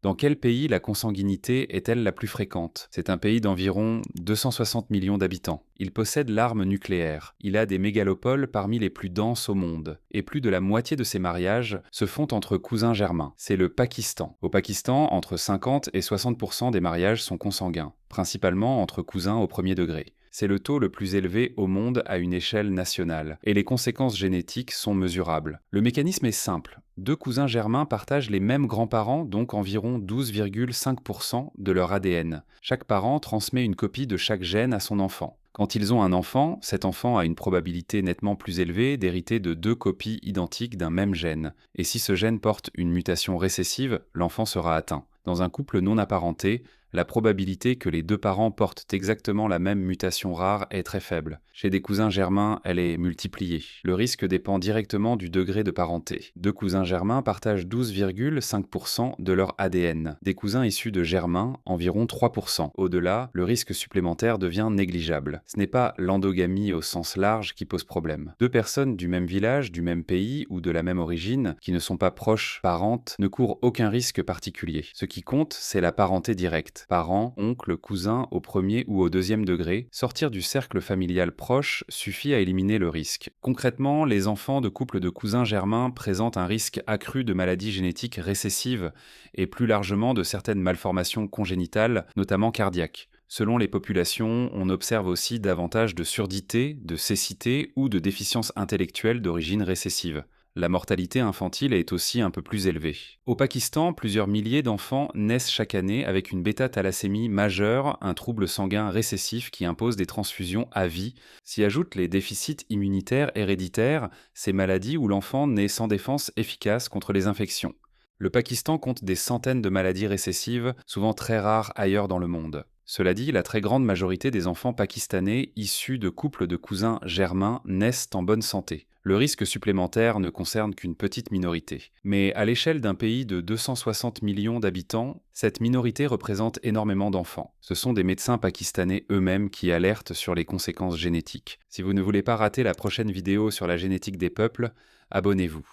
Dans quel pays la consanguinité est-elle la plus fréquente? C'est un pays d'environ 260 millions d'habitants. Il possède l'arme nucléaire. Il a des mégalopoles parmi les plus denses au monde. Et plus de la moitié de ses mariages se font entre cousins germains. C'est le Pakistan. Au Pakistan, entre 50 et 60% des mariages sont consanguins, principalement entre cousins au premier degré. C'est le taux le plus élevé au monde à une échelle nationale, et les conséquences génétiques sont mesurables. Le mécanisme est simple. Deux cousins germains partagent les mêmes grands-parents, donc environ 12,5% de leur ADN. Chaque parent transmet une copie de chaque gène à son enfant. Quand ils ont un enfant, cet enfant a une probabilité nettement plus élevée d'hériter de deux copies identiques d'un même gène. Et si ce gène porte une mutation récessive, l'enfant sera atteint. Dans un couple non apparenté, la probabilité que les deux parents portent exactement la même mutation rare est très faible. Chez des cousins germains, elle est multipliée. Le risque dépend directement du degré de parenté. Deux cousins germains partagent 12,5% de leur ADN. Des cousins issus de germains, environ 3%. Au-delà, le risque supplémentaire devient négligeable. Ce n'est pas l'endogamie au sens large qui pose problème. Deux personnes du même village, du même pays ou de la même origine, qui ne sont pas proches parentes, ne courent aucun risque particulier. Ce qui compte, c'est la parenté directe. Parents, oncles, cousins au premier ou au deuxième degré, sortir du cercle familial proche suffit à éliminer le risque. Concrètement, les enfants de couples de cousins germains présentent un risque accru de maladies génétiques récessives et plus largement de certaines malformations congénitales, notamment cardiaques. Selon les populations, on observe aussi davantage de surdité, de cécité ou de déficience intellectuelle d'origine récessive. La mortalité infantile est aussi un peu plus élevée. Au Pakistan, plusieurs milliers d'enfants naissent chaque année avec une bêta-thalassémie majeure, un trouble sanguin récessif qui impose des transfusions à vie. S'y ajoutent les déficits immunitaires héréditaires, ces maladies où l'enfant naît sans défense efficace contre les infections. Le Pakistan compte des centaines de maladies récessives, souvent très rares ailleurs dans le monde. Cela dit, la très grande majorité des enfants pakistanais issus de couples de cousins germains naissent en bonne santé. Le risque supplémentaire ne concerne qu'une petite minorité. Mais à l'échelle d'un pays de 260 millions d'habitants, cette minorité représente énormément d'enfants. Ce sont des médecins pakistanais eux-mêmes qui alertent sur les conséquences génétiques. Si vous ne voulez pas rater la prochaine vidéo sur la génétique des peuples, abonnez-vous.